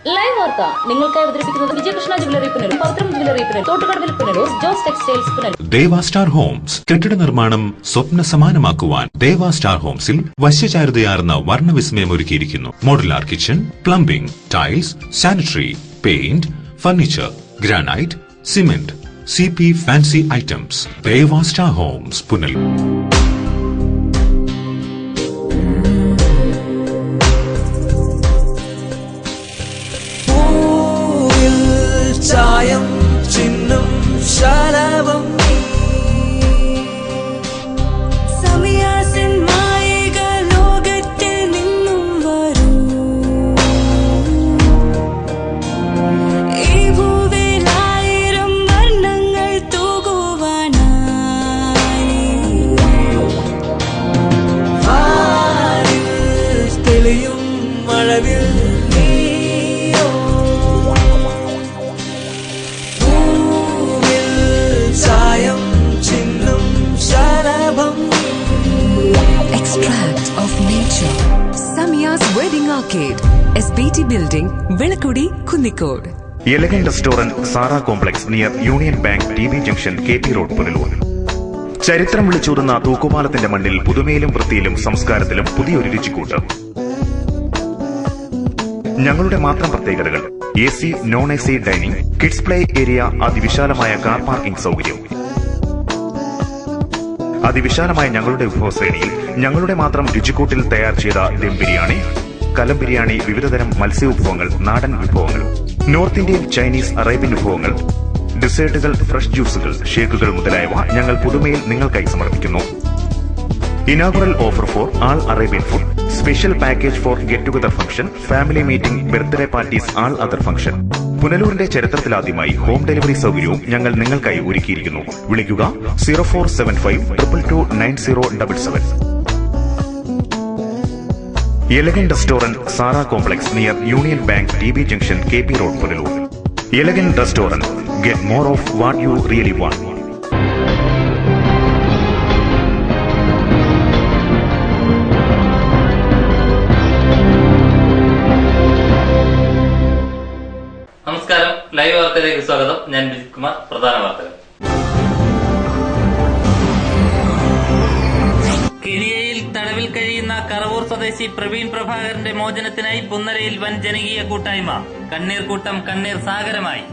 Live വാർത്ത നിങ്ങൾക്കായി അവതരിപ്പിക്കുന്നത് വിജയകൃഷ്ണ ജ്വല്ലറി പുനലൂർ, പവിത്രം ജ്വല്ലറി പുനലൂർ, തോട്ടുകടവിൽ പുനലൂർ, ജോസ് ടെക്സ്റ്റൈൽസ് പുനലൂർ. ദേവ സ്റ്റാർ ഹോംസ് കെട്ടിട നിർമ്മാണം സ്വപ്ന സമാനമാക്കുവാൻ ദേവ സ്റ്റാർ ഹോംസിൽ വശ്യചാരുതയാർന്ന വർണ്ണവിസ്മയം ഒരുക്കിയിരിക്കുന്നു. Modular kitchen, plumbing, tiles, sanitary, paint, furniture, granite, cement, CP fancy items. Deva star homes Punalur. ചായം ചിഹ്നം ശലഭം സമയാസൻ മായിക ലോകത്തിൽ നിന്നും വരൂ. ഈ ഭൂവിൽ 1000 വർണ്ണങ്ങൾ തൂകുവാനായി തെളിയും മഴവിൽ Extract of nature. Samiya's Wedding Arcade, SBT Building, Velakudi, Kunnikode. Elegant Restaurant, Sara Complex near Union Bank, TB Junction, KP Road, Punalur. ചരിത്രം വിളിച്ചോതുന്ന തൂക്കുപാലത്തിന്റെ മണ്ണിൽ പുതുമയിലും വൃത്തിയിലും സംസ്കാരത്തിലും പുതിയൊരു രുചിക്കൂട്ട്. ഞങ്ങളുടെ മാത്രം പ്രത്യേകതകൾ: AC, non-AC dining, kids play area, അതിവിശാലമായ കാർ പാർക്കിംഗ് സൗകര്യം. അതിവിശാലമായ ഞങ്ങളുടെ വിഭവശ്രേണിയിൽ ഞങ്ങളുടെ മാത്രം രുചിക്കൂട്ടിൽ തയ്യാർ ചെയ്ത ദം ബിരിയാണി, കലം ബിരിയാണി, വിവിധതരം മത്സ്യ വിഭവങ്ങൾ, നാടൻ വിഭവങ്ങൾ, നോർത്ത് ഇന്ത്യൻ, ചൈനീസ്, അറേബ്യൻ വിഭവങ്ങൾ, ഡെസേർട്ടുകൾ, ഫ്രഷ് ജ്യൂസുകൾ, ഷേക്കുകൾ മുതലായവ ഞങ്ങൾ പുതുമയിൽ നിങ്ങൾക്കായി സമർപ്പിക്കുന്നു. Inaugural offer for all Arabian food, special package for get together function, family meeting, birthday parties, all other function. പുനലൂരിന്റെ ചരിത്രത്തിലാദ്യമായി ഹോം ഡെലിവറി സൗകര്യവും ഞങ്ങൾ നിങ്ങൾക്കായി ഒരുക്കിയിരിക്കുന്നു. വിളിക്കുക 0475229077. Elegant restaurant, Sara complex near union bank, TB junction, KP road, Punalur. Elegant restaurant, get more of what you really want. നമസ്കാരം, live വാർത്തയിലേക്ക് സ്വാഗതം. ഞാൻ വിജിത് കുമാർ. പ്രധാന വാർത്തകൾ. കെനിയയിൽ തടവിൽ കഴിയുന്ന കറവൂർ സ്വദേശി പ്രവീൺ പ്രഭാകരന്റെ മോചനത്തിനായി പുന്നലയിൽ വൻ ജനകീയ കൂട്ടായ്മ. കണ്ണീർ കൂട്ടം കണ്ണീർ സാഗരമായി.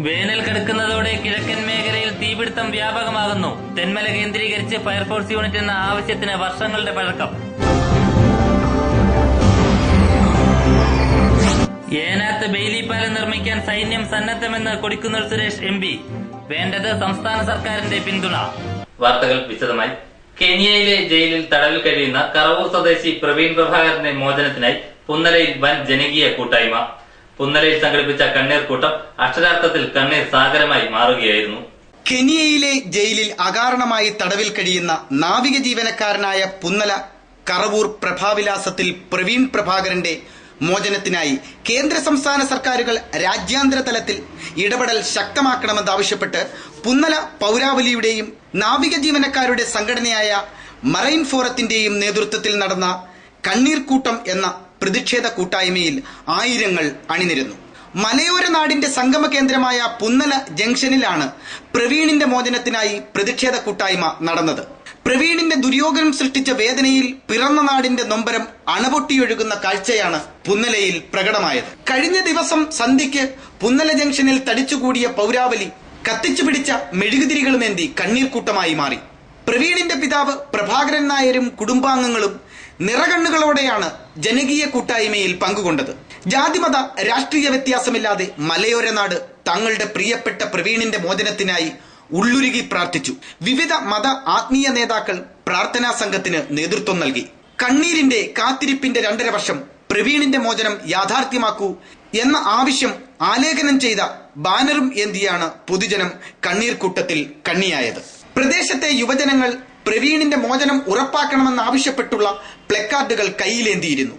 വേനൽ കടക്കുന്നതോടെ കിഴക്കൻ മേഖലയിൽ തീപിടുത്തം വ്യാപകമാകുന്നു. തെന്മല കേന്ദ്രീകരിച്ച് ഫയർഫോഴ്സ് യൂണിറ്റ് എന്ന ആവശ്യത്തിന് വർഷങ്ങളുടെ പഴക്കം. ഏനാത്ത് ബെയിലി പാലം നിർമ്മിക്കാൻ സൈന്യം സന്നദ്ധമെന്ന് കൊടിക്കുന്നിൽ സുരേഷ് MP. വേണ്ടത് സംസ്ഥാന സർക്കാരിന്റെ പിന്തുണ. വാർത്തകൾ വിശദമായി. കെനിയയിലെ ജയിലിൽ തടവിൽ കഴിയുന്ന കറവൂർ സ്വദേശി പ്രവീൺ പ്രഭാകരന്റെ മോചനത്തിനായി പുന്നലയിൽ വൻ ജനകീയ കൂട്ടായ്മ. പുന്നലയിൽ സംഘടിപ്പിച്ച കണ്ണീർ കൂട്ടം അക്ഷരാർത്ഥത്തിൽ കണ്ണീർ സാഗരമായി മാറുകയായിരുന്നു. കെനിയയിലെ ജയിലിൽ അകാരണമായി തടവിൽ കഴിയുന്ന നാവിക ജീവനക്കാരനായ പുന്നല കറവൂർ പ്രഭാവിലാസത്തിൽ പ്രവീൺ പ്രഭാകരന്റെ മോചനത്തിനായി കേന്ദ്ര സംസ്ഥാന സർക്കാരുകൾ രാജ്യാന്തര തലത്തിൽ ഇടപെടൽ ശക്തമാക്കണമെന്നാവശ്യപ്പെട്ട് പുന്നല പൗരാവലിയുടെയും നാവിക ജീവനക്കാരുടെ സംഘടനയായ മറൈൻ ഫോറത്തിന്റെയും നേതൃത്വത്തിൽ നടന്ന കണ്ണീർക്കൂട്ടം എന്ന പ്രതിഷേധ കൂട്ടായ്മയിൽ ആയിരങ്ങൾ അണിനിരന്നു. മലയോര നാടിന്റെ സംഗമ കേന്ദ്രമായ പുന്നല ജംഗ്ഷനിലാണ് പ്രവീണിന്റെ മോചനത്തിനായി പ്രതിഷേധ കൂട്ടായ്മ നടന്നത്. പ്രവീണിന്റെ ദുര്യോഗം സൃഷ്ടിച്ച വേദനയിൽ പിറന്ന നാടിന്റെ നൊമ്പരം അണപൊട്ടിയൊഴുകുന്ന കാഴ്ചയാണ് പുന്നലയിൽ പ്രകടമായത്. കഴിഞ്ഞ ദിവസം സന്ധ്യയ്ക്ക് പുന്നല ജംഗ്ഷനിൽ തടിച്ചുകൂടിയ പൗരാവലി കത്തിച്ചു പിടിച്ച മെഴുകുതിരികളുമേന്തി കണ്ണീർക്കൂട്ടമായി മാറി. പ്രവീണിന്റെ പിതാവ് പ്രഭാകരൻ നായരും കുടുംബാംഗങ്ങളും നിറകണ്ണുകളോടെയാണ് ജനകീയ കൂട്ടായ്മയിൽ പങ്കുകൊണ്ടത്. ജാതിമത രാഷ്ട്രീയ വ്യത്യാസമില്ലാതെ മലയോര നാട് തങ്ങളുടെ പ്രിയപ്പെട്ട പ്രവീണിന്റെ മോചനത്തിനായി ഉള്ളുരുകി പ്രാർത്ഥിച്ചു. വിവിധ മത ആത്മീയ നേതാക്കൾ പ്രാർത്ഥനാ സംഘത്തിന് നേതൃത്വം നൽകി. കണ്ണീരിന്റെ കാത്തിരിപ്പിന്റെ 2.5 വർഷം, പ്രവീണിന്റെ മോചനം യാഥാർത്ഥ്യമാക്കൂ എന്ന ആവശ്യം ആലേഖനം ചെയ്ത ബാനറും ഏന്തിയാണ് പൊതുജനം കണ്ണീർക്കൂട്ടത്തിൽ കണ്ണിയായത്. പ്രദേശത്തെ യുവജനങ്ങൾ പ്രവീണിന്റെ മോചനം ഉറപ്പാക്കണമെന്നാവശ്യപ്പെട്ടുള്ള പ്ലക്കാർഡുകൾ കയ്യിലേന്തിയിരുന്നു.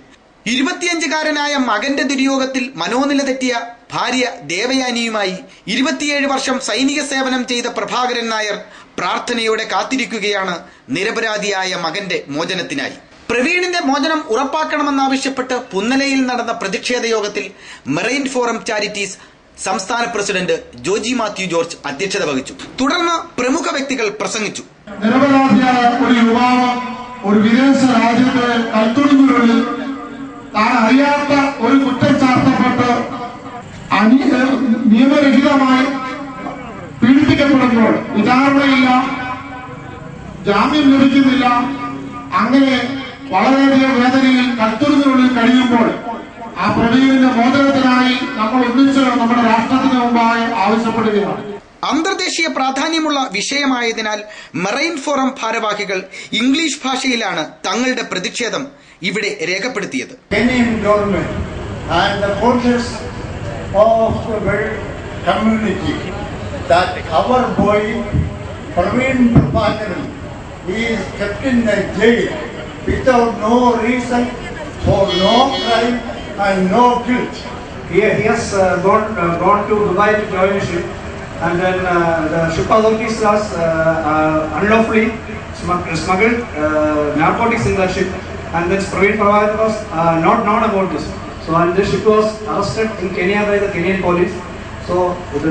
25-കാരനായ മകന്റെ ദുര്യോഗത്തിൽ മനോനില തെറ്റിയ ഭാര്യ ദേവയാനിയുമായി 27 വർഷം സൈനിക സേവനം ചെയ്ത പ്രഭാകരൻ നായർ പ്രാർത്ഥനയോടെ കാത്തിരിക്കുകയാണ് നിരപരാധിയായ മകന്റെ മോചനത്തിനായി. പ്രവീണിന്റെ മോചനം ഉറപ്പാക്കണമെന്നാവശ്യപ്പെട്ട് പുന്നലയിൽ നടന്ന പ്രതിഷേധ യോഗത്തിൽ മെറൈൻ ഫോറം ചാരിറ്റീസ് സംസ്ഥാന പ്രസിഡന്റ് ജോജി മാത്യു ജോർജ് അധ്യക്ഷത വഹിച്ചു. തുടർന്ന് പ്രമുഖ വ്യക്തികൾ പ്രസംഗിച്ചു. നിരപരാധിയായ ഒരു യുവാവ് ഒരു വിദേശ രാജ്യത്തെ കൽത്തുണിനുള്ളിൽ താൻ അറിയാത്ത ഒരു കുറ്റം ചാർത്തപ്പെട്ട് നിയമരഹിതമായി പീഡിപ്പിക്കപ്പെടുമ്പോൾ വിചാരണയില്ല, ജാമ്യം ലഭിക്കുന്നില്ല, അങ്ങനെ വളരെയധികം വേദനയിൽ കൽത്തുണിനുള്ളിൽ കഴിയുമ്പോൾ ആ പ്രവീണിന്റെ മോചനത്തിനായി നമ്മൾ ഒന്നിച്ച് നമ്മുടെ രാഷ്ട്രത്തിന് മുമ്പായി ആവശ്യപ്പെടുകയാണ്. അന്തർദേശീയ പ്രാധാന്യമുള്ള വിഷയമായതിനാൽ മെറൈൻ ഫോറം ഭാരവാഹികൾ ഇംഗ്ലീഷ് ഭാഷയിലാണ് തങ്ങളുടെ പ്രതിഷേധം ഇവിടെ രേഖപ്പെടുത്തിയത്. Kenyan government and the forces of the world community that our boy Praveen Prabhakaran is kept in the jail without no reason, for no crime and no guilt. He has gone to Dubai to join a ship, and then the ship authorities has unlawfully smuggled narcotics in that ship, and then Praveen Prabhakaran was not known about this. So and the ship was arrested in Kenya by the Kenyan police. So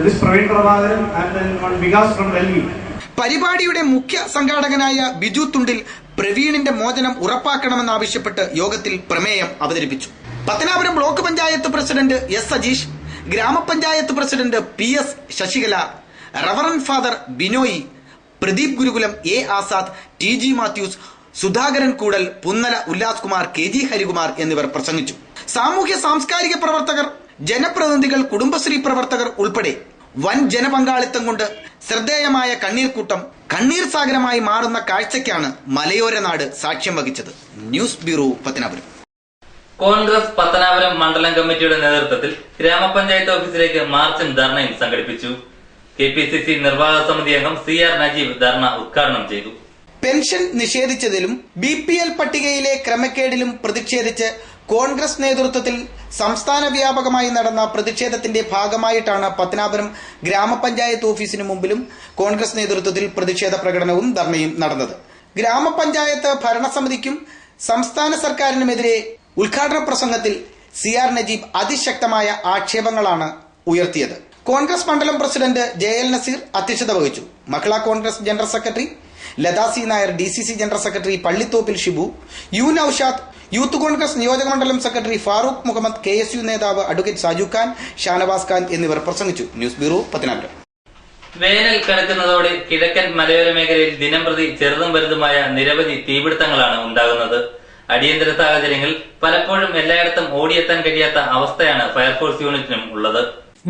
this Praveen Prabhakaran and then one Vikas from Delhi. പരിപാടിയുടെ മുഖ്യ സംഘാടകനായ ബിജു തുണ്ടിൽ പ്രവീണിന്റെ മോചനം ഉറപ്പാക്കണമെന്നാവശ്യപ്പെട്ട് യോഗത്തിൽ പ്രമേയം അവതരിപ്പിച്ചു. Pathanapuram block panchayat president S Sajeesh, grama panchayat president PS Sasikala, reverend father Binoy, Pradeep Gurukulam, A Azad, TG Mathews, Sudhakaran Koodal, Punnala Ullas Kumar, KG Harikumar എന്നിവർ പ്രസംഗിച്ചു. സാമൂഹ്യ സാംസ്കാരിക പ്രവർത്തകർ, ജനപ്രതിനിധികൾ, കുടുംബശ്രീ പ്രവർത്തകർ ഉൾപ്പെടെ വൻ ജനപങ്കാളിത്തം കൊണ്ട് ശ്രദ്ധേയമായ കണ്ണീർക്കൂട്ടം കണ്ണീർ സാഗരമായി മാറുന്ന കാഴ്ചയ്ക്കാണ് മലയോര നാട് സാക്ഷ്യം വഹിച്ചത്. News bureau, Pathanapuram. കോൺഗ്രസ് പത്തനാപുരം മണ്ഡലം കമ്മിറ്റിയുടെ നേതൃത്വത്തിൽ ഗ്രാമപഞ്ചായത്ത് ഓഫീസിലേക്ക് മാർച്ചും ധർണയും സംഘടിപ്പിച്ചു. KPCC നിർവാഹക സമിതി അംഗം CR നജീബ് ധർണ ഉദ്ഘാടനം ചെയ്തു. പെൻഷൻ നിഷേധിച്ചതിലും BPL പട്ടികയിലെ ക്രമക്കേടിലും പ്രതിഷേധിച്ച് കോൺഗ്രസ് നേതൃത്വത്തിൽ സംസ്ഥാന വ്യാപകമായി നടന്ന പ്രതിഷേധത്തിന്റെ ഭാഗമായിട്ടാണ് പത്തനാപുരം ഗ്രാമപഞ്ചായത്ത് ഓഫീസിന് മുമ്പിലും കോൺഗ്രസ് നേതൃത്വത്തിൽ പ്രതിഷേധ പ്രകടനവും ധർണയും നടന്നത്. ഗ്രാമപഞ്ചായത്ത് ഭരണസമിതിക്കും സംസ്ഥാന സർക്കാരിനുമെതിരെ ഉദ്ഘാടന പ്രസംഗത്തിൽ CR നജീബ് അതിശക്തമായ ആക്ഷേപങ്ങളാണ് ഉയർത്തിയത്. കോൺഗ്രസ് മണ്ഡലം പ്രസിഡന്റ് JL നസീർ അധ്യക്ഷത വഹിച്ചു. Mahila Congress general secretary Latha C Nair, DCC general secretary Pallithoppil Shibu, U Noushad, youth Congress നിയോജക മണ്ഡലം സെക്രട്ടറി ഫാറൂഖ് മുഹമ്മദ്, KSU നേതാവ് അഡ്വക്കേറ്റ് സാജു ഖാൻ, ഷാനവാസ് ഖാൻ എന്നിവർ പ്രസംഗിച്ചു. News bureau, Pathanapuram. വേനൽ കടക്കുന്നതോടെ കിഴക്കൻ മലയോര മേഖലയിൽ ദിനംപ്രതി ചെറുതും വലുതുമായ നിരവധി തീപിടുത്തങ്ങളാണ് ഉണ്ടാകുന്നത്. അടിയന്തര സാഹചര്യങ്ങളിൽ പലപ്പോഴും എല്ലായിടത്തും ഓടിയെത്താൻ കഴിയാത്ത അവസ്ഥയാണ് ഫയർഫോഴ്സ് യൂണിറ്റിനും ഉള്ളത്.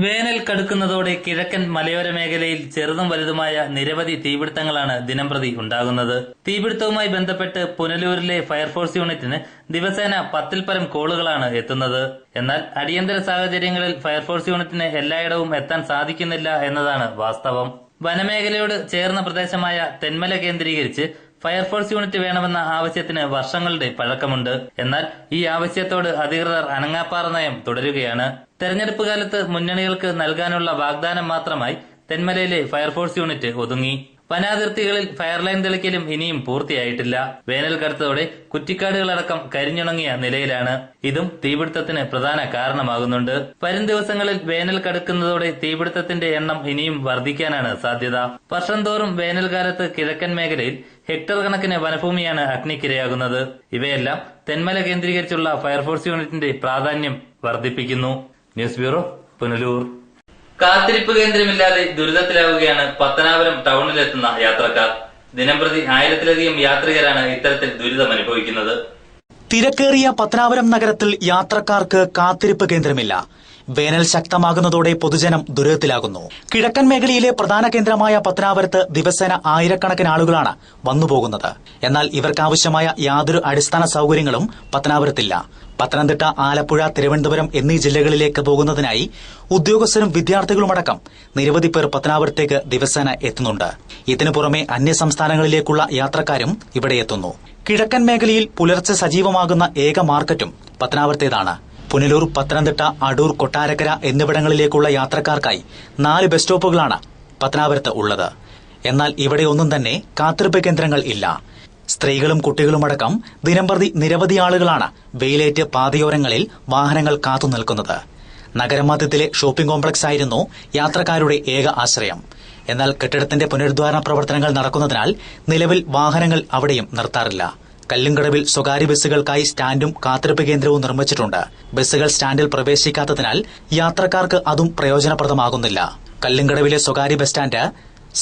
വേനൽ കടുക്കുന്നതോടെ കിഴക്കൻ മലയോര മേഖലയിൽ ചെറുതും വലുതുമായ നിരവധി തീപിടുത്തങ്ങളാണ് ദിനംപ്രതി ഉണ്ടാകുന്നത്. തീപിടുത്തവുമായി ബന്ധപ്പെട്ട് പുനലൂരിലെ ഫയർഫോഴ്സ് യൂണിറ്റിന് ദിവസേന 10ൽ പരം കോളുകളാണ് എത്തുന്നത്. എന്നാൽ അടിയന്തര സാഹചര്യങ്ങളിൽ ഫയർഫോഴ്സ് യൂണിറ്റിന് എല്ലായിടവും എത്താൻ സാധിക്കുന്നില്ല എന്നതാണ് വാസ്തവം. വനമേഖലയോട് ചേർന്ന പ്രദേശമായ തെന്മല കേന്ദ്രീകരിച്ച് ഫയർഫോഴ്സ് യൂണിറ്റ് വേണമെന്ന ആവശ്യത്തിന് വർഷങ്ങളുടെ പഴക്കമുണ്ട്. എന്നാൽ ഈ ആവശ്യത്തോട് അധികൃതർ അനങ്ങാപ്പാറ നയം തുടരുകയാണ്. തെരഞ്ഞെടുപ്പ് കാലത്ത് മുന്നണികൾക്ക് നൽകാനുള്ള വാഗ്ദാനം മാത്രമായി തെന്മലയിലെ ഫയർഫോഴ്സ് യൂണിറ്റ് ഒതുങ്ങി. വനാതിർത്തികളിൽ ഫയർലൈൻ തെളിക്കലും ഇനിയും പൂർത്തിയായിട്ടില്ല. വേനൽ കടുത്തതോടെ കുറ്റിക്കാടുകളടക്കം കരിഞ്ഞുണങ്ങിയ നിലയിലാണ്. ഇതും തീപിടുത്തത്തിന് പ്രധാന കാരണമാകുന്നുണ്ട്. വരും ദിവസങ്ങളിൽ വേനൽ കടുക്കുന്നതോടെ തീപിടുത്തത്തിന്റെ എണ്ണം ഇനിയും വർദ്ധിക്കാനാണ് സാധ്യത. വർഷം തോറും വേനൽക്കാലത്ത് കിഴക്കൻ മേഖലയിൽ ഹെക്ടർ കണക്കിന് വനഭൂമിയാണ് അഗ്നിക്കിരയാകുന്നത്. ഇവയെല്ലാം തെന്മല കേന്ദ്രീകരിച്ചുള്ള ഫയർഫോഴ്സ് യൂണിറ്റിന്റെ പ്രാധാന്യം വർദ്ധിപ്പിക്കുന്നു. News bureau, Punalur. കാത്തിരിപ്പ് കേന്ദ്രമില്ലാതെ ദുരിതത്തിലാവുകയാണ് പത്തനാപുരം ടൗണിലെത്തുന്ന യാത്രക്കാർ. ദിനംപ്രതി 1000-ലധികം യാത്രികരാണ് ഇത്തരത്തിൽ ദുരിതം അനുഭവിക്കുന്നത്. തിരക്കേറിയ പത്തനാപുരം നഗരത്തിൽ യാത്രക്കാർക്ക് കാത്തിരിപ്പ് കേന്ദ്രമില്ല. വേനൽ ശക്തമാകുന്നതോടെ പൊതുജനം ദുരിതത്തിലാകുന്നു. കിഴക്കൻ മേഖലയിലെ പ്രധാന കേന്ദ്രമായ പത്തനാപുരത്ത് ദിവസേന ആയിരക്കണക്കിന് ആളുകളാണ് വന്നുപോകുന്നത്. എന്നാൽ ഇവർക്കാവശ്യമായ യാതൊരു അടിസ്ഥാന സൌകര്യങ്ങളും പത്തനാപുരത്തില്ല. പത്തനംതിട്ട, ആലപ്പുഴ, തിരുവനന്തപുരം എന്നീ ജില്ലകളിലേക്ക് പോകുന്നതിനായി ഉദ്യോഗസ്ഥരും വിദ്യാർത്ഥികളുമടക്കം നിരവധി പേർ പത്തനാപുരത്തേക്ക് ദിവസേന എത്തുന്നുണ്ട്. ഇതിനു പുറമെ അന്യസംസ്ഥാനങ്ങളിലേക്കുള്ള യാത്രക്കാരും ഇവിടെ എത്തുന്നു. കിഴക്കൻ മേഖലയിൽ പുലർച്ചെ സജീവമാകുന്ന ഏക മാർക്കറ്റും പത്തനാപുരത്തേതാണ്. പുനലൂർ, പത്തനംതിട്ട, അടൂർ, കൊട്ടാരക്കര എന്നിവിടങ്ങളിലേക്കുള്ള യാത്രക്കാർക്കായി 4 ബസ് സ്റ്റോപ്പുകളാണ് പത്തനാപുരത്ത് ഉള്ളത്. എന്നാൽ ഇവിടെയൊന്നും തന്നെ കാത്തിരിപ്പ് കേന്ദ്രങ്ങൾ ഇല്ല. സ്ത്രീകളും കുട്ടികളുമടക്കം ദിനംപ്രതി നിരവധി ആളുകളാണ് വെയിലേറ്റ് പാതയോരങ്ങളിൽ വാഹനങ്ങൾ കാത്തുനിൽക്കുന്നത്. നഗരമധ്യത്തിലെ ഷോപ്പിംഗ് കോംപ്ലക്സ് ആയിരുന്നു യാത്രക്കാരുടെ ഏക ആശ്രയം. എന്നാൽ കെട്ടിടത്തിന്റെ പുനരുദ്ധാരണ പ്രവർത്തനങ്ങൾ നടക്കുന്നതിനാൽ നിലവിൽ വാഹനങ്ങൾ അവിടെയും നിർത്താറില്ല. കല്ലുംകടവിൽ സ്വകാര്യ ബസ്സുകൾക്കായി സ്റ്റാൻഡും കാത്തിരിപ്പ് കേന്ദ്രവും നിർമ്മിച്ചിട്ടുണ്ട്. ബസ്സുകൾ സ്റ്റാൻഡിൽ പ്രവേശിക്കാത്തതിനാൽ യാത്രക്കാർക്ക് അതും പ്രയോജനപ്രദമാകുന്നില്ല. കല്ലുംകടവിലെ സ്വകാര്യ ബസ് സ്റ്റാൻഡ്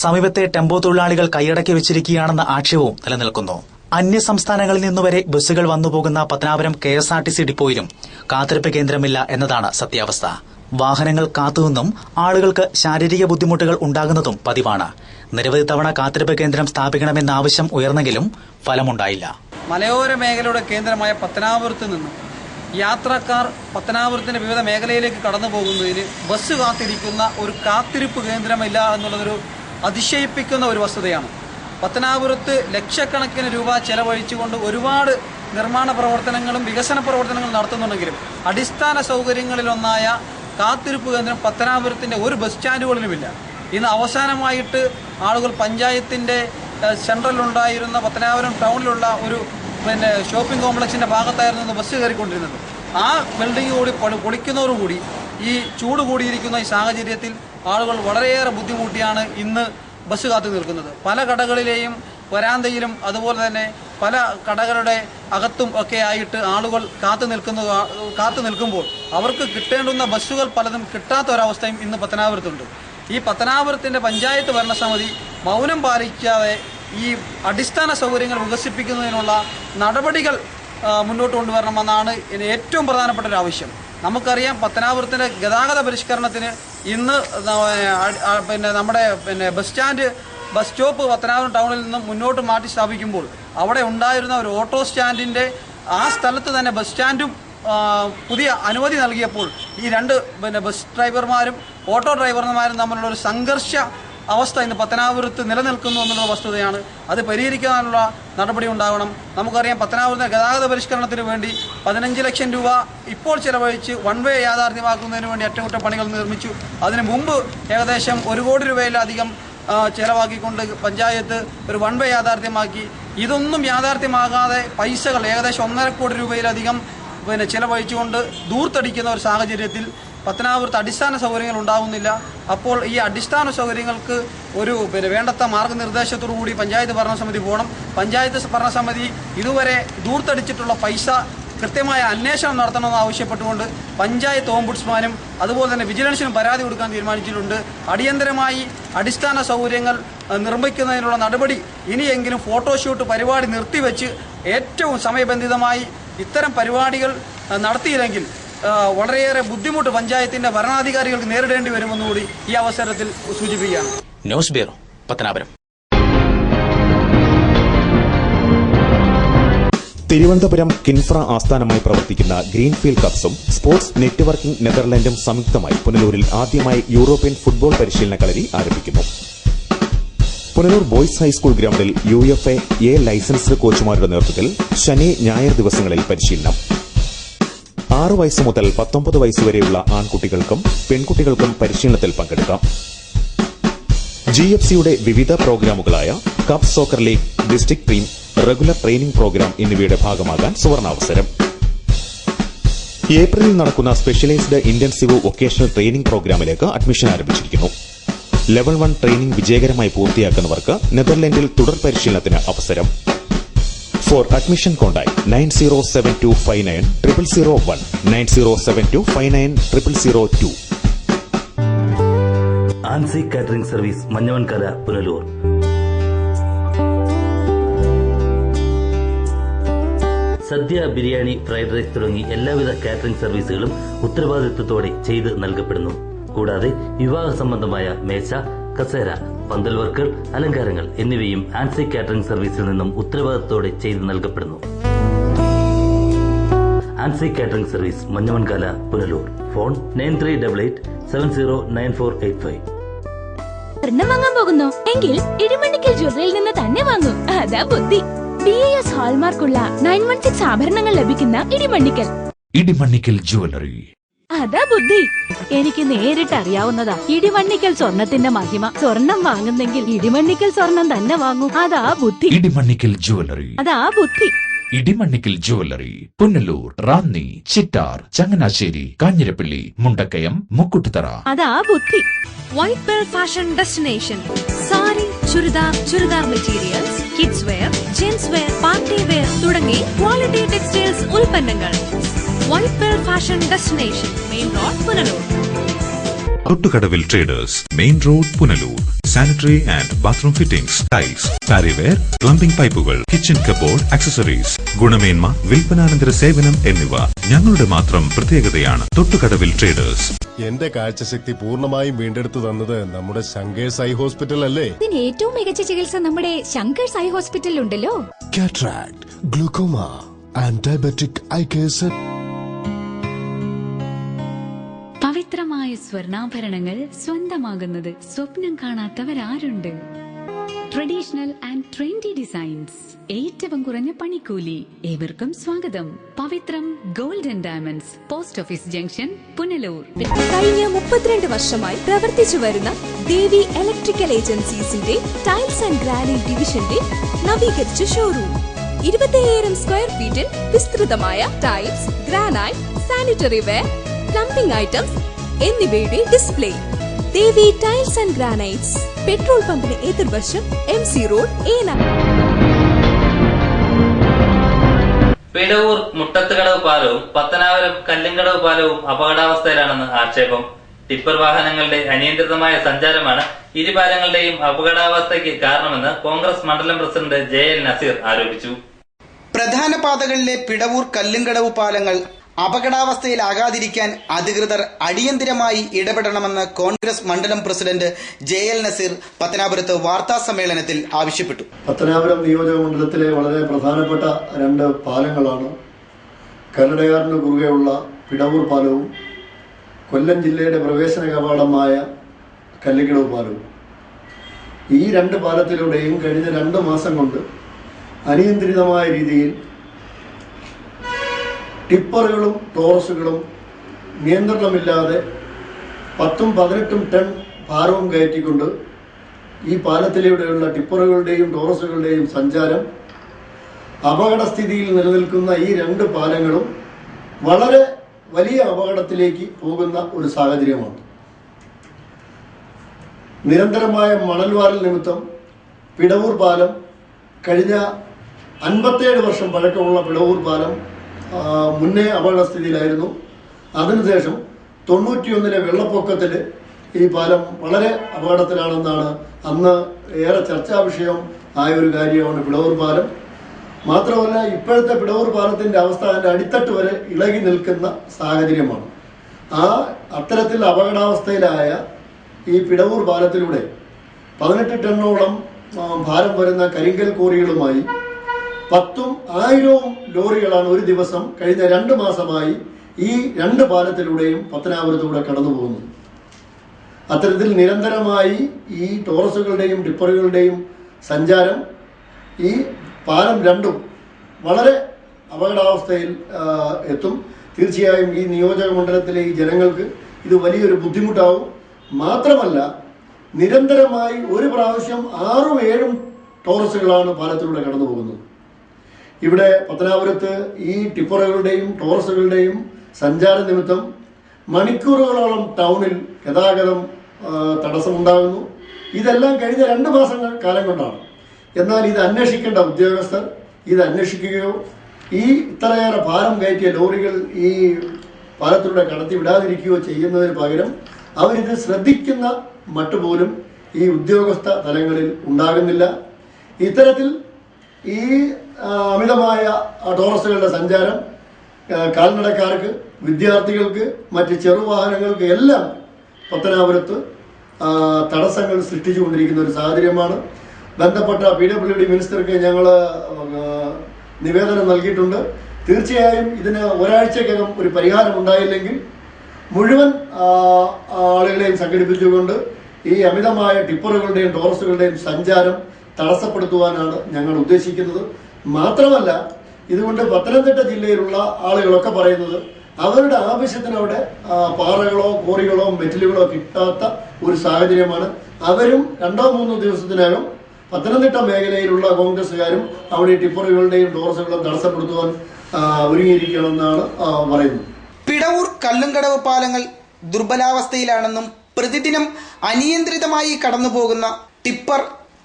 സമീപത്തെ ടെമ്പോ തൊഴിലാളികൾ കൈയടക്കി വെച്ചിരിക്കുകയാണെന്ന ആക്ഷേപവും നിലനിൽക്കുന്നു. അന്യ സംസ്ഥാനങ്ങളിൽ നിന്നുവരെ ബസ്സുകൾ വന്നുപോകുന്ന പത്തനാപുരം KSRTC ഡിപ്പോയിലും കാത്തിരിപ്പ് കേന്ദ്രമില്ല എന്നതാണ് സത്യാവസ്ഥ. വാഹനങ്ങൾ കാത്തുനിന്നും ആളുകൾക്ക് ശാരീരിക ബുദ്ധിമുട്ടുകൾ ഉണ്ടാകുന്നതും പതിവാണ്. നിരവധി തവണ കാത്തിരിപ്പ് കേന്ദ്രം സ്ഥാപിക്കണമെന്ന ആവശ്യം ഉയർന്നെങ്കിലും ഫലമുണ്ടായില്ല. മലയോര മേഖലയുടെ കേന്ദ്രമായ പത്തനാപുരത്ത് നിന്നും യാത്രക്കാർ പത്തനാപുരത്തിന്റെ വിവിധ മേഖലയിലേക്ക് കടന്നു പോകുന്നതിന് ബസ് കാത്തിരിക്കുന്ന ഒരു കാത്തിരിപ്പ് കേന്ദ്രമില്ല എന്നുള്ളതൊരു അതിശയിപ്പിക്കുന്ന ഒരു വസ്തുതയാണ്. പത്തനാപുരത്ത് ലക്ഷക്കണക്കിന് രൂപ ചെലവഴിച്ചുകൊണ്ട് ഒരുപാട് നിർമ്മാണ പ്രവർത്തനങ്ങളും വികസന പ്രവർത്തനങ്ങളും നടത്തുന്നുണ്ടെങ്കിലും അടിസ്ഥാന സൗകര്യങ്ങളിലൊന്നായ കാത്തിരിപ്പ് കേന്ദ്രം പത്തനാപുരത്തിന്റെ ഒരു ബസ് സ്റ്റാൻഡുകളിലുമില്ല. ഇന്ന് അവസാനമായിട്ട് ആളുകൾ പഞ്ചായത്തിന്റെ സെൻട്രലിലുണ്ടായിരുന്ന പത്തനാപുരം ടൗണിലുള്ള ഒരു ഷോപ്പിംഗ് കോംപ്ലക്സിന്റെ ഭാഗത്തായിരുന്നു ബസ് കയറിക്കൊണ്ടിരുന്നത്. ആ ബിൽഡിംഗ് കൂടി പൊളിക്കുന്നതോടുകൂടി ഈ ചൂട് കൂടിയിരിക്കുന്ന ഈ സാഹചര്യത്തിൽ ആളുകൾ വളരെയേറെ ബുദ്ധിമുട്ടിയാണ് ഇന്ന് ബസ് കാത്തു നിൽക്കുന്നത്. പല കടകളിലെയും വരാന്തയിലും അതുപോലെ തന്നെ പല കടകളുടെ അകത്തും ഒക്കെ ആയിട്ട് ആളുകൾ കാത്തു നിൽക്കുമ്പോൾ അവർക്ക് കിട്ടേണ്ടുന്ന ബസ്സുകൾ പലതും കിട്ടാത്ത ഒരവസ്ഥയും ഇന്ന് പത്തനാപുരത്തുണ്ട്. ഈ പത്തനാപുരത്തിന്റെ പഞ്ചായത്ത് ഭരണസമിതി മൗനം പാലിക്കാതെ ഈ അടിസ്ഥാന സൗകര്യങ്ങൾ വികസിപ്പിക്കുന്നതിനുള്ള നടപടികൾ മുന്നോട്ട് കൊണ്ടുവരണമെന്നാണ് ഏറ്റവും പ്രധാനപ്പെട്ട ഒരു ആവശ്യം. നമുക്കറിയാം പത്തനാപുരത്തിന്റെ ഗതാഗത പരിഷ്കരണത്തിന് ഇന്ന് നമ്മുടെ ബസ് സ്റ്റോപ്പ് പത്തനാപുരം ടൗണിൽ നിന്നും മുന്നോട്ട് മാറ്റി സ്ഥാപിക്കുമ്പോൾ അവിടെ ഉണ്ടായിരുന്ന ഒരു ഓട്ടോ സ്റ്റാൻഡിന്റെ ആ സ്ഥലത്ത് തന്നെ ബസ് സ്റ്റാൻഡും പുതിയ അനുമതി നൽകിയപ്പോൾ ഈ രണ്ട് ബസ് ഡ്രൈവർമാരും ഓട്ടോ ഡ്രൈവർമാരും തമ്മിലുള്ള ഒരു സംഘർഷ അവസ്ഥ ഇന്ന് പത്തനാപുരത്ത് നിലനിൽക്കുന്നു എന്നുള്ള വസ്തുതയാണ്. അത് പരിഹരിക്കാനുള്ള നടപടി ഉണ്ടാകണം. നമുക്കറിയാം പത്തനാപുരത്തെ ഗതാഗത പരിഷ്കരണത്തിന് വേണ്ടി 15 ലക്ഷം രൂപ ഇപ്പോൾ ചെലവഴിച്ച് വൺ വേ യാഥാർത്ഥ്യമാക്കുന്നതിന് വേണ്ടി അറ്റകുറ്റപ്പണികൾ നിർമ്മിച്ചു. അതിനു മുമ്പ് ഏകദേശം 1 കോടി രൂപയിലധികം ചെലവാക്കിക്കൊണ്ട് പഞ്ചായത്ത് ഒരു വൺ വേ യാഥാർത്ഥ്യമാക്കി. ഇതൊന്നും യാഥാർത്ഥ്യമാകാതെ പൈസകൾ ഏകദേശം 1.5 കോടി രൂപയിലധികം ചെലവഴിച്ചുകൊണ്ട് ദൂർത്തടിക്കുന്ന ഒരു സാഹചര്യത്തിൽ പത്തനാപുരത്ത് അടിസ്ഥാന സൗകര്യങ്ങൾ ഉണ്ടാകുന്നില്ല. അപ്പോൾ ഈ അടിസ്ഥാന സൗകര്യങ്ങൾക്ക് ഒരു വേണ്ടത്ര മാർഗനിർദ്ദേശത്തോടു കൂടി പഞ്ചായത്ത് ഭരണസമിതി പോകണം. പഞ്ചായത്ത് ഭരണസമിതി ഇതുവരെ ദൂർത്തടിച്ചിട്ടുള്ള പൈസ കൃത്യമായ അന്വേഷണം നടത്തണമെന്ന് ആവശ്യപ്പെട്ടുകൊണ്ട് പഞ്ചായത്ത് ഓംബുഡ്സ്മാനും അതുപോലെ തന്നെ വിജിലൻസിനും പരാതി കൊടുക്കാൻ തീരുമാനിച്ചിട്ടുണ്ട്. അടിയന്തരമായി അടിസ്ഥാന സൗകര്യങ്ങൾ നിർമ്മിക്കുന്നതിനുള്ള നടപടി ഇനിയെങ്കിലും ഫോട്ടോഷൂട്ട് പരിപാടി നിർത്തിവെച്ച് ഏറ്റവും സമയബന്ധിതമായി ഇത്തരം പരിപാടികൾ നടത്തിയില്ലെങ്കിൽ വളരെയേറെ ബുദ്ധിമുട്ട് പഞ്ചായത്തിന്റെ ഭരണാധികാരികൾക്ക് നേരിടേണ്ടി വരുമെന്നുകൂടി ഈ അവസരത്തിൽ സൂചിപ്പിക്കുകയാണ്. News bureau, Pathanapuram. തിരുവനന്തപുരം കിൻഫ്ര ആസ്ഥാനമായി പ്രവർത്തിക്കുന്ന ഗ്രീൻഫീൽഡ് കപ്സും സ്പോർട്സ് നെറ്റ്വർക്കിംഗ് നെതർലൻഡും സംയുക്തമായി പുനലൂരിൽ ആദ്യമായി യൂറോപ്യൻ ഫുട്ബോൾ പരിശീലന കളരി ആരംഭിക്കുന്നു. പുനലൂർ ബോയ്സ് ഹൈസ്കൂൾ ഗ്രൌണ്ടിൽ UFA A ലൈസൻസ്ഡ് കോച്ചുമാരുടെ നേതൃത്വത്തിൽ ശനി ഞായർ ദിവസങ്ങളിൽ പരിശീലനം. 6 വയസ്സ് മുതൽ 19 വയസ്സുവരെയുള്ള ആൺകുട്ടികൾക്കും പെൺകുട്ടികൾക്കും പരിശീലനത്തിൽ പങ്കെടുക്കാം. GFCയുടെ വിവിധ പ്രോഗ്രാമുകളായ cup soccer league, district team, regular training programme എന്നിവയുടെ ഭാഗമാകാൻ സുവർണാവസരം. ഏപ്രിലിൽ നടക്കുന്ന സ്പെഷ്യലൈസ്ഡ് ഇന്റൻസീവ് വൊക്കേഷണൽ ട്രെയിനിംഗ് പ്രോഗ്രാമിലേക്ക് അഡ്മിഷൻ ആരംഭിച്ചിരിക്കുന്നു. ലെവൽ 1 ട്രെയിനിംഗ് വിജയകരമായി പൂർത്തിയാക്കുന്നവർക്ക് നെതർലൻഡിൽ തുടർ പരിശീലനത്തിന് അവസരം. For admission contact 9072590001 9072590002. Ancy catering service, Manjavankara, Punalur. Sadya, biryani, fried rice തുടങ്ങി എല്ലാവിധ കാറ്ററിംഗ് സർവീസുകളും ഉത്തരവാദിത്വത്തോടെ ചെയ്ത് നൽകപ്പെടുന്നു. കൂടാതെ വിവാഹ സംബന്ധമായ മേശ, കസേര, പന്തൽ വർക്കുകൾ, അലങ്കാരങ്ങൾ എന്നിവയും ആൻസി കാറ്ററിംഗ് സർവീസിൽ നിന്നും ഉത്തരവാദിത്തത്തോടെ ചെയ്ത് നൽകപ്പെടുന്നു. Ancy catering service, Manjavankala, Punalur. Phone 9388709485. സ്വർണം വാങ്ങാൻ പോകുന്നു എങ്കിൽ ഇടിമണ്ണിക്കൽ ജ്വല്ലറിയിൽ നിന്ന് തന്നെ വാങ്ങും. അതാ ബുദ്ധി. BIS ഹാൾമാർക്കുള്ള 916 ആഭരണങ്ങൾ ലഭിക്കുന്ന ഇടിമണ്ണിക്കൽ ജ്വല്ലറി. അതാ ബുദ്ധി. എനിക്ക് നേരിട്ട് അറിയാവുന്നതാ ഇടിമണ്ണിക്കൽ സ്വർണത്തിന്റെ മഹിമ. സ്വർണം വാങ്ങുന്നെങ്കിൽ ഇടിമണ്ണിക്കൽ സ്വർണം തന്നെ വാങ്ങൂ. അതാ ബുദ്ധി. ഇടിമണ്ണിക്കൽ ജുവലറി. അതാ ബുദ്ധി. ഇടിമണ്ണിക്കൽ ജുവലറി, പുനലൂർ, റാന്നി, ചിറ്റാർ, ചങ്ങനാശ്ശേരി, കാഞ്ഞിരപ്പള്ളി, മുണ്ടക്കയം, മുക്കുട്ടുതറ. അതാ ബുദ്ധി. White Bell fashion destination. Sari, churidar materials, kids wear, gents wear, party wear തുടങ്ങി ക്വാളിറ്റി ടെക്സ്റ്റൈൽസ് ഉൽപ്പന്നങ്ങൾ. White Bell fashion destination, main road, Punalur. Thottukadavil traders, main road, Punalur. Sanitary and bathroom fittings, tiles, Parryware, plumbing പൈപ്പുകൾ, kitchen cupboard, accessories, ഗുണമേന്മ, വിൽപ്പനാനന്തര സേവനം എന്നിവ ഞങ്ങളുടെ മാത്രം പ്രത്യേകതയാണ്. തൊട്ടുകടവിൽ ട്രേഡേഴ്സ്. എന്റെ കാഴ്ചശക്തി പൂർണ്ണമായും വീണ്ടെടുത്തു തന്നത് നമ്മുടെ ശങ്കേഴ്സ് ഐ ഹോസ്പിറ്റൽ അല്ലേ? ഇതിന് ഏറ്റവും മികച്ച ചികിത്സ നമ്മുടെ ശങ്കേഴ്സ് ഐ ഹോസ്പിറ്റലിൽ ഉണ്ടല്ലോ. Cataract, glaucoma and diabetic eye care. പവിത്രമായ സ്വർണ്ണാഭരണങ്ങൾ സ്വന്തമാകുന്നത് സ്വപ്നം കാണാത്തവരാരുണ്ട്? ട്രഡീഷണൽ ആൻഡ് ട്രെൻഡി ഡിസൈൻസ്, ഏറ്റവും കുറഞ്ഞ പണിക്കൂലി. ഏവർക്കും സ്വാഗതം. Pavithram gold and diamonds, post office junction, Punalur. കഴിഞ്ഞ 32 വർഷമായി പ്രവർത്തിച്ചു വരുന്ന ദേവി ഇലക്ട്രിക്കൽ ഏജൻസീസിന്റെ ടൈൽസ് ആൻഡ് ഗ്രാനൈറ്റ് ഡിവിഷന്റെ നവീകരിച്ച ഷോറൂം. 25,000 സ്ക്വയർ ഫീറ്റിൽ വിസ്തൃതമായ tiles, granite, sanitary ware, plumbing items എന്നിവയുടെ display. Devi tiles and granites, petrol പമ്പിന് എതിർവശം, MC റോഡ്, ഏനാട്. പിടവൂർ മുട്ടത്തുകടവ് പാലവും പത്തനാപുരം കല്ലിങ്കടവ് പാലവും അപകടാവസ്ഥയിലാണെന്ന് ആക്ഷേപം. ടിപ്പർ വാഹനങ്ങളുടെ അനിയന്ത്രിതമായ സഞ്ചാരമാണ് ഇരുപാലങ്ങളുടെയും അപകടാവസ്ഥയ്ക്ക് കാരണമെന്ന് കോൺഗ്രസ് മണ്ഡലം പ്രസിഡന്റ് JL നസീർ ആരോപിച്ചു. പ്രധാന പാതകളിലെ പിടവൂർ കല്ലുംകടവ് പാലങ്ങൾ അപകടാവസ്ഥയിലാകാതിരിക്കാൻ അധികൃതർ അടിയന്തിരമായി ഇടപെടണമെന്ന് കോൺഗ്രസ് മണ്ഡലം പ്രസിഡന്റ് JL നസീർ പത്തനാപുരത്ത് വാർത്താ സമ്മേളനത്തിൽ ആവശ്യപ്പെട്ടു. പത്തനാപുരം നിയോജക മണ്ഡലത്തിലെ വളരെ പ്രധാനപ്പെട്ട 2 പാലങ്ങളാണ് കല്ലടയാറിന് കുറുകെയുള്ള പിടവൂർ പാലവും കൊല്ലം ജില്ലയുടെ പ്രവേശന കവാടമായ കല്ലിങ്കടവ് പാലവും. ഈ 2 പാലത്തിലൂടെയും കഴിഞ്ഞ 2 മാസം കൊണ്ട് അനിയന്ത്രിതമായ രീതിയിൽ ടിപ്പറുകളും ടോറസുകളും നിയന്ത്രണമില്ലാതെ 10-18 ടൺ ഭാരവും കയറ്റിക്കൊണ്ട് ഈ പാലത്തിലൂടെയുള്ള ടിപ്പറുകളുടെയും ടോറസുകളുടെയും സഞ്ചാരം അപകടസ്ഥിതിയിൽ നിലനിൽക്കുന്ന ഈ 2 പാലങ്ങളും വളരെ വലിയ അപകടത്തിലേക്ക് പോകുന്ന ഒരു സാഹചര്യമാണ്. നിരന്തരമായ മണൽവാരൽ നിമിത്തം പിടവൂർ പാലം, കഴിഞ്ഞ 57 വർഷം പഴക്കമുള്ള പിടവൂർ പാലം മുന്നേ അപകടസ്ഥിതിയിലായിരുന്നു. അതിനുശേഷം 91 വെള്ളപ്പൊക്കത്തിൽ ഈ പാലം വളരെ അപകടത്തിലാണെന്നാണ് അന്ന് ഏറെ ചർച്ചാ വിഷയം ആയ ഒരു കാര്യമാണ് പിടവൂർ പാലം. മാത്രമല്ല, ഇപ്പോഴത്തെ പിടവൂർ പാലത്തിന്റെ അവസ്ഥ അതിന്റെ അടിത്തട്ട് വരെ ഇളകി നിൽക്കുന്ന സാഹചര്യമാണ്. അത്തരത്തിൽ അപകടാവസ്ഥയിലായ ഈ പിടവൂർ പാലത്തിലൂടെ 18 ടണ്ണോളം ഭാരം വരുന്ന കരിങ്കൽ കോറികളുമായി 10ഉം 1000ഉം ലോറികളാണ് ഒരു ദിവസം കഴിഞ്ഞ 2 മാസമായി ഈ 2 പാലത്തിലൂടെയും പത്തനാപുരത്തൂടെ കടന്നു പോകുന്നത്. അത്തരത്തിൽ നിരന്തരമായി ഈ ടോറസുകളുടെയും ടിപ്പറുകളുടെയും സഞ്ചാരം ഈ പാലം 2ഉം വളരെ അപകടാവസ്ഥയിൽ എത്തും. തീർച്ചയായും ഈ നിയോജക മണ്ഡലത്തിലെ ഈ ജനങ്ങൾക്ക് ഇത് വലിയൊരു ബുദ്ധിമുട്ടാവും. മാത്രമല്ല, നിരന്തരമായി ഒരു പ്രാവശ്യം 6-7 ടോറസുകളാണ് പാലത്തിലൂടെ കടന്നു പോകുന്നത്. ഇവിടെ പത്തനാപുരത്ത് ഈ ടിപ്പറുകളുടെയും ടോറസുകളുടെയും സഞ്ചാര നിമിത്തം മണിക്കൂറുകളോളം ടൗണിൽ ഗതാഗതം തടസ്സമുണ്ടാകുന്നു. ഇതെല്ലാം കഴിഞ്ഞ 2 മാസങ്ങൾ കാലം കൊണ്ടാണ്. എന്നാൽ ഇത് അന്വേഷിക്കേണ്ട ഉദ്യോഗസ്ഥർ ഇത് അന്വേഷിക്കുകയോ ഈ ഇത്രയേറെ ഭാരം കയറ്റിയ ലോറികൾ ഈ പാലത്തിലൂടെ കടത്തി വിടാതിരിക്കുകയോ ചെയ്യുന്നതിന് പകരം അവരിത് ശ്രദ്ധിക്കുന്ന മട്ടുപോലും ഈ ഉദ്യോഗസ്ഥ തലങ്ങളിൽ ഉണ്ടാകുന്നില്ല. ഇത്തരത്തിൽ ഈ അമിതമായ ടോറസുകളുടെ സഞ്ചാരം കാൽനടക്കാർക്ക്, വിദ്യാർത്ഥികൾക്ക്, മറ്റ് ചെറുവാഹനങ്ങൾക്ക് എല്ലാം പത്തനാപുരത്ത് തടസ്സങ്ങൾ സൃഷ്ടിച്ചുകൊണ്ടിരിക്കുന്ന ഒരു സാഹചര്യമാണ്. ബന്ധപ്പെട്ട PWD മിനിസ്റ്റർക്ക് ഞങ്ങൾ നിവേദനം നൽകിയിട്ടുണ്ട്. തീർച്ചയായും ഇതിന് ഒരാഴ്ചക്കകം ഒരു പരിഹാരം ഉണ്ടായില്ലെങ്കിൽ മുഴുവൻ ആളുകളെയും സംഘടിപ്പിച്ചുകൊണ്ട് ഈ അമിതമായ ടിപ്പറുകളുടെയും ടോറസുകളുടെയും സഞ്ചാരം തടസ്സപ്പെടുത്തുവാനാണ് ഞങ്ങൾ ഉദ്ദേശിക്കുന്നത്. മാത്രമല്ല, ഇതുകൊണ്ട് പത്തനംതിട്ട ജില്ലയിലുള്ള ആളുകളൊക്കെ പറയുന്നത് അവരുടെ ആവശ്യത്തിന് അവിടെ പാറകളോ കോറികളോ മെറ്റലുകളോ കിട്ടാത്ത ഒരു സാഹചര്യമാണ്. അവരും 2-3 ദിവസത്തിനകം പത്തനംതിട്ട മേഖലയിലുള്ള കോൺഗ്രസ്സുകാരും അവിടെ ടിപ്പറുകളുടെയും ഡോർസുകളും തടസ്സപ്പെടുത്തുവാൻ ഒരുങ്ങിയിരിക്കണമെന്നാണ് പറയുന്നത്. പിടവൂർ കല്ലുംകടവ് പാലങ്ങൾ ദുർബലാവസ്ഥയിലാണെന്നും പ്രതിദിനം അനിയന്ത്രിതമായി കടന്നുപോകുന്ന ടിപ്പർ,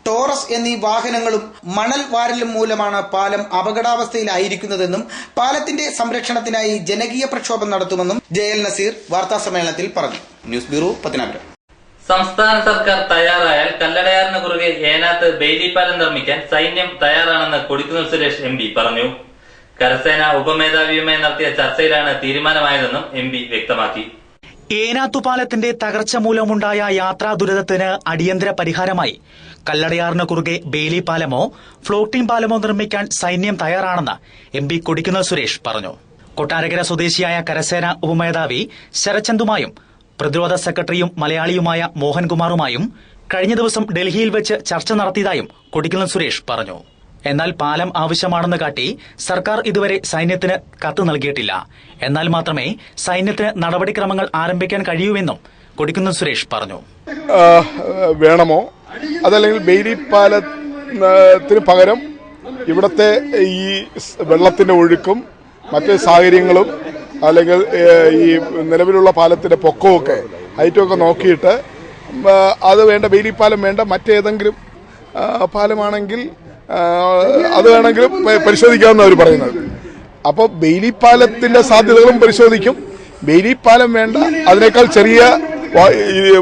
ടോറസ് എന്നീ വാഹനങ്ങളും മണൽ വാരലും മൂലമാണ് പാലം അപകടാവസ്ഥയിലായിരിക്കുന്നതെന്നും പാലത്തിന്റെ സംരക്ഷണത്തിനായി ജനകീയ പ്രക്ഷോഭം നടത്തുമെന്നും ജയൽ നസീർ വാർത്താസമ്മേളനത്തിൽ പറഞ്ഞു. News bureau, Pathanapuram. സംസ്ഥാന സർക്കാർ തയ്യാറായാൽ കല്ലടയാറിന് കുറുകെ ഏനാത്ത് ബെയിലിപ്പാലം നിർമ്മിക്കാൻ സൈന്യം തയ്യാറാണെന്ന് കൊടിക്കുന്നിൽ സുരേഷ് MP പറഞ്ഞു. കരസേന ഉപമേധാവിയുമായി നടത്തിയ ചർച്ചയിലാണ് തീരുമാനമായതെന്നും MP വ്യക്തമാക്കി. ഏനാത്തുപാലത്തിന്റെ തകർച്ച മൂലമുണ്ടായ യാത്രാ ദുരിതത്തിന് അടിയന്തര പരിഹാരമായി കല്ലടയാറിന് കുറുകെ ബെയിലി പാലമോ ഫ്ലോട്ടിംഗ് പാലമോ നിർമ്മിക്കാൻ സൈന്യം തയ്യാറാണെന്ന് MP കൊടിക്കുന്നിൽ സുരേഷ് പറഞ്ഞു. കൊട്ടാരക്കര സ്വദേശിയായ കരസേന ഉപമേധാവി ശരത്ചന്ദുമായും പ്രതിരോധ സെക്രട്ടറിയും മലയാളിയുമായ മോഹൻകുമാറുമായും കഴിഞ്ഞ ദിവസം ഡൽഹിയിൽ വെച്ച് ചർച്ച നടത്തിയതായും കൊടിക്കുന്നിൽ സുരേഷ് പറഞ്ഞു. എന്നാൽ പാലം ആവശ്യമാണെന്ന് കാട്ടി സർക്കാർ ഇതുവരെ സൈന്യത്തിന് കത്ത് നൽകിയിട്ടില്ല. എന്നാൽ മാത്രമേ സൈന്യത്തിന് നടപടിക്രമങ്ങൾ ആരംഭിക്കാൻ കഴിയൂവെന്നും കൊടിക്കുന്നിൽ സുരേഷ് പറഞ്ഞു. വേണമോ അതല്ലെങ്കിൽ ബെയിലി പാലത്തിന് പകരം ഇവിടത്തെ ഈ വെള്ളത്തിന്റെ ഒഴുക്കും മറ്റ് സാഹചര്യങ്ങളും അല്ലെങ്കിൽ ഈ നിലവിലുള്ള പാലത്തിന്റെ പൊക്കമൊക്കെ ഹൈറ്റൊക്കെ നോക്കിയിട്ട് അത് വേണ്ട, ബെയിലി പാലം വേണ്ട, മറ്റേതെങ്കിലും പാലമാണെങ്കിൽ അത് വേണമെങ്കിലും പരിശോധിക്കാമെന്ന് അവർ പറയുന്നത്. അപ്പോൾ ബെയിലി പാലത്തിന്റെ സാധ്യതകളും പരിശോധിക്കും. ബെയിലി പാലം വേണ്ട, അതിനേക്കാൾ ചെറിയ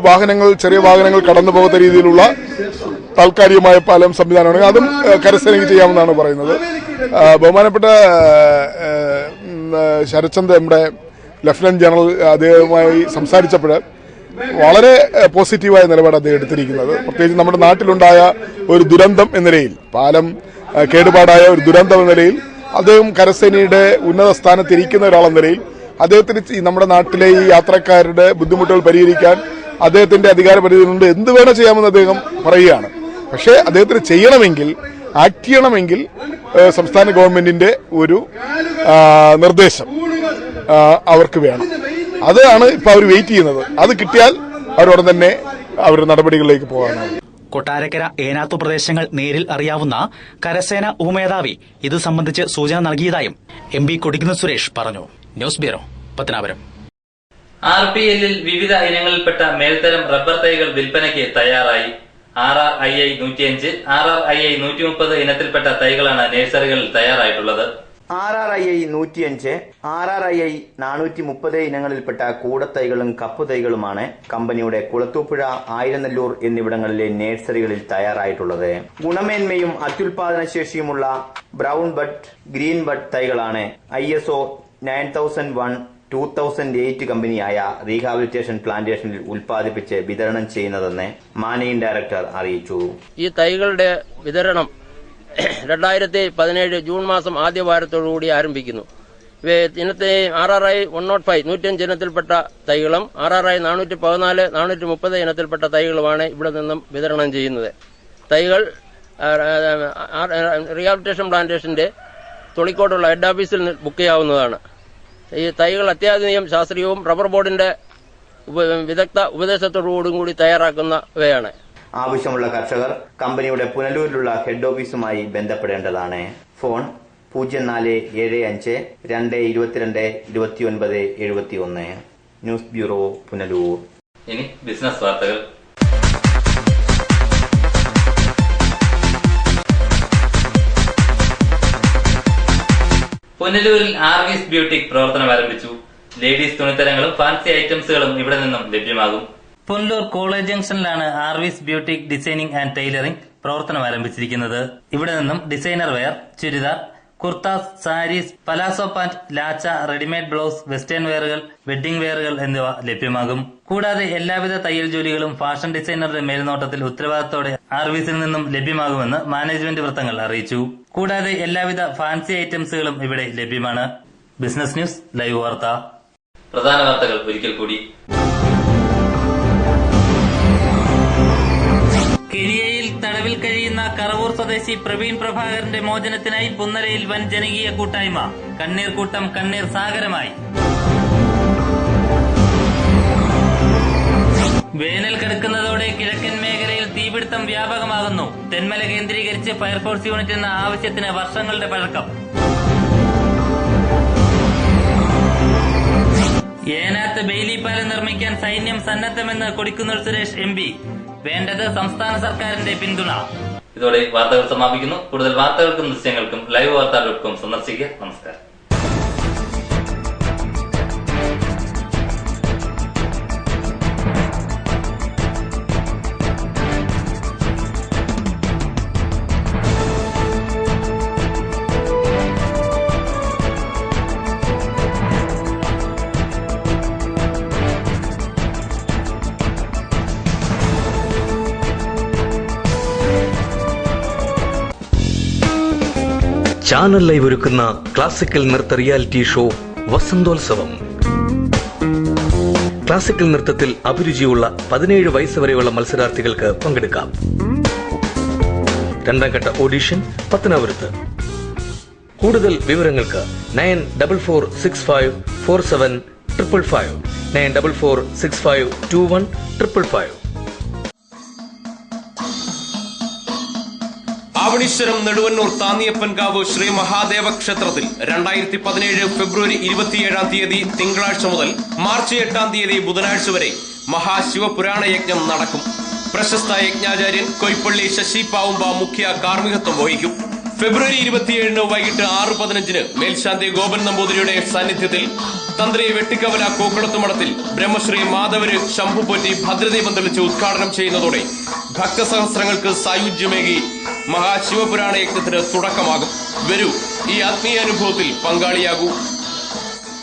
വാഹനങ്ങൾ കടന്നു പോകാത്ത രീതിയിലുള്ള താൽക്കാലികമായ പാലം സംവിധാനമാണെങ്കിൽ അതും കരസേനയ്ക്ക് ചെയ്യാമെന്നാണ് പറയുന്നത്. ബഹുമാനപ്പെട്ട ശരത്ചന്ദ്, നമ്മുടെ ലഫ്റ്റനന്റ് ജനറൽ, അദ്ദേഹവുമായി സംസാരിച്ചപ്പോൾ വളരെ പോസിറ്റീവായ നിലപാട് അദ്ദേഹം എടുത്തിരിക്കുന്നത്. പ്രത്യേകിച്ച് നമ്മുടെ നാട്ടിലുണ്ടായ ഒരു ദുരന്തം എന്ന നിലയിൽ, പാലം കേടുപാടായ ഒരു ദുരന്തം എന്ന നിലയിൽ അദ്ദേഹം കരസേനയുടെ ഉന്നത സ്ഥാനത്തിരിക്കുന്ന ഒരാളെന്ന നിലയിൽ അദ്ദേഹത്തിന് നമ്മുടെ നാട്ടിലെ ഈ യാത്രക്കാരുടെ ബുദ്ധിമുട്ടുകൾ പരിഹരിക്കാൻ അദ്ദേഹത്തിന്റെ അധികാര പരിധിയിലുണ്ട്, എന്ത് വേണം ചെയ്യാമെന്ന് അദ്ദേഹം പറയുകയാണ്. പക്ഷേ അദ്ദേഹത്തിന് ചെയ്യണമെങ്കിൽ, ആക്ട് ചെയ്യണമെങ്കിൽ സംസ്ഥാന ഗവൺമെന്റിന്റെ ഒരു നിർദ്ദേശം അവർക്ക് വേണം. അതാണ് ഇപ്പൊ അവർ വെയിറ്റ് ചെയ്യുന്നത്. അത് കിട്ടിയാൽ അവരോട് തന്നെ അവരുടെ നടപടികളിലേക്ക് പോകാനാണ്. കൊട്ടാരക്കര, ഏനാത്തു പ്രദേശങ്ങൾ നേരിൽ അറിയാവുന്ന കരസേന ഉപമേധാവി ഇത് സംബന്ധിച്ച് സൂചന നൽകിയതായും MP കൊടിക്കുന്നിൽ സുരേഷ് പറഞ്ഞു. News bureau, Pathanapuram. RPL-ൽ വിവിധ ഇനങ്ങളിൽപ്പെട്ട മേൽത്തരം റബ്ബർ തൈകൾ വിൽപ്പനയ്ക്ക് തയ്യാറായി. RRII 105, RRII 130 ഇനത്തിൽപ്പെട്ട തൈകളാണ് നഴ്സറികളിൽ തയ്യാറായിട്ടുള്ളത്. RRII 105, RRII 430 ഇനങ്ങളിൽപ്പെട്ട കൂടത്തൈകളും കപ്പുതൈകളുമാണ് കമ്പനിയുടെ കുളത്തൂപ്പുഴ, ആയിരനെല്ലൂർ എന്നിവിടങ്ങളിലെ നഴ്സറികളിൽ തയ്യാറായിട്ടുള്ളത്. ഗുണമേന്മയും അത്യുൽപാദന ശേഷിയുമുള്ള ബ്രൌൺ ബഡ്, ഗ്രീൻ ബഡ് തൈകളാണ് ISO 9001 2008 കമ്പനിയായ റീഹാബിലിറ്റേഷൻ പ്ലാന്റേഷനിൽ ഉൽപ്പാദിപ്പിച്ച് വിതരണം ചെയ്യുന്നതെന്ന് മാനേജിംഗ് ഡയറക്ടർ അറിയിച്ചു. ഈ തൈകളുടെ വിതരണം 2017 ജൂൺ മാസം ആദ്യ വാരത്തോടുകൂടി ആരംഭിക്കുന്നു. ഇനത്തെ RRI 105 105 ഇനത്തിൽപ്പെട്ട തൈകളും RRI 414 430 ഇനത്തിൽപ്പെട്ട തൈകളുമാണ് ഇവിടെ നിന്നും വിതരണം ചെയ്യുന്നത്. തൈകൾ റീഹാബിലിറ്റേഷൻ പ്ലാന്റേഷന്റെ തൊളിക്കോട്ടുള്ള ഹെഡ് ഓഫീസിൽ ബുക്ക് ചെയ്യാവുന്നതാണ്. ഈ തൈകൾ അത്യാധുനികം ശാസ്ത്രീയവും റബ്ബർ ബോർഡിന്റെ വിദഗ്ധ ഉപദേശത്തോടുകൂടി കൂടി തയ്യാറാക്കുന്നവയാണ്. ആവശ്യമുള്ള കർഷകർ കമ്പനിയുടെ പുനലൂരിലുള്ള ഹെഡ് ഓഫീസുമായി ബന്ധപ്പെടേണ്ടതാണ്. ഫോൺ 0475 222 29 71. News bureau, Punalur. ഇനി ബിസിനസ് വാർത്തകൾ. പുനലൂരിൽ ആർവീസ് ബ്യൂട്ടിക് പ്രവർത്തനം ആരംഭിച്ചു. ലേഡീസ് തുണിത്തരങ്ങളും ഫാൻസി ഐറ്റംസുകളും ഇവിടെ നിന്നും ലഭ്യമാകും. പുനലൂർ കോളേജ് ജംഗ്ഷനിലാണ് Arvees boutique designing and tailoring പ്രവർത്തനം ആരംഭിച്ചിരിക്കുന്നത്. ഇവിടെ നിന്നും designer wear, churidar, kurtas, saris, palazzo pant, lacha, readymade blouse, western വെയറുകൾ, വെഡ്ഡിംഗ് വെയറുകൾ എന്നിവ ലഭ്യമാകും. കൂടാതെ എല്ലാവിധ തയ്യൽ ജോലികളും ഫാഷൻ ഡിസൈനറുടെ മേൽനോട്ടത്തിൽ ഉത്തരവാദിത്തോടെ ആർവീസിൽ നിന്നും ലഭ്യമാകുമെന്ന് മാനേജ്മെന്റ് വൃത്തങ്ങൾ അറിയിച്ചു. കൂടാതെ എല്ലാവിധ ഫാൻസി ഐറ്റംസുകളും ഇവിടെ ലഭ്യമാണ്. ബിസിനസ് ന്യൂസ് ലൈവ് വാർത്ത. പ്രധാന വാർത്തകൾ ഒരിക്കൽ കൂടി. കെനിയയിൽ തടവിൽ കഴിയുന്ന കറവൂർ സ്വദേശി പ്രവീൺ പ്രഭാകരന്റെ മോചനത്തിനായി പുന്നലയിൽ വൻ ജനകീയ കൂട്ടായ്മ. കണ്ണീർ കൂട്ടം കണ്ണീർ സാഗരമായി. വേനൽ കടുക്കുന്നതോടെ കിഴക്കൻ മേഖലയിൽ തീപിടുത്തം വ്യാപകമാകുന്നു. തെന്മല കേന്ദ്രീകരിച്ച് ഫയർഫോഴ്സ് യൂണിറ്റ് എന്ന ആവശ്യത്തിന് വർഷങ്ങളുടെ പഴക്കം. ഏനാത്ത് ബെയിലി പാലം നിർമ്മിക്കാൻ സൈന്യം സന്നദ്ധമെന്ന് കൊടിക്കുന്നിൽ സുരേഷ് MP. വേണ്ടത് സംസ്ഥാന സർക്കാരിന്റെ പിന്തുണ. ഇതോടെ വാർത്തകൾ സമാപിക്കുന്നു. കൂടുതൽ വാർത്തകൾക്കും ദൃശ്യങ്ങൾക്കും livevarta.com സന്ദർശിക്കുക. നമസ്കാരം. ചാനൽ ലൈവ് ഒരുക്കുന്ന ക്ലാസിക്കൽ നൃത്ത റിയാലിറ്റി ഷോ വസന്തോത്സവം. ക്ലാസിക്കൽ നൃത്തത്തിൽ അഭിരുചിയുള്ള 17 വയസ്സ് വരെയുള്ള മത്സരാർത്ഥികൾക്ക് പങ്കെടുക്കാം. രണ്ടാം ഘട്ട ഓഡിഷൻ പത്തനാപുരത്ത്. കൂടുതൽ വിവരങ്ങൾക്ക് 9446547555 9446521555. ആവണീശ്വരം നെടുവന്നൂർ താന്നിയപ്പൻകാവ് ശ്രീ മഹാദേവ ക്ഷേത്രത്തിൽ 2017 ഫെബ്രുവരി 27 തീയതി തിങ്കളാഴ്ച മുതൽ മാർച്ച് 8 തീയതി ബുധനാഴ്ച വരെ മഹാശിവപുരാണ യജ്ഞം നടക്കും. പ്രശസ്ത യജ്ഞാചാര്യൻ കൊയ്പ്പള്ളി ശശി പാവുമ്പ മുഖ്യ കാർമ്മികത്വം വഹിക്കും. ഫെബ്രുവരി 27 വൈകിട്ട് 6:15 മേൽശാന്തി ഗോപൻ നമ്പൂതിരിയുടെ സാന്നിധ്യത്തിൽ തന്ത്രി വെട്ടിക്കവല കോക്കുളത്തുമഠത്തിൽ ബ്രഹ്മശ്രീ മാധവര് ശംഭുപോറ്റി ഭദ്രദീപം തെളിച്ച് ഉദ്ഘാടനം ചെയ്യുന്നതോടെ ഭക്തസഹസ്രങ്ങൾക്ക് സായുജ്യമേകി മഹാശിവപുരാണ യജ്ഞത്തിന് തുടക്കമാകും. വരൂ, ഈ ആത്മീയാനുഭവത്തിൽ പങ്കാളിയാകൂ.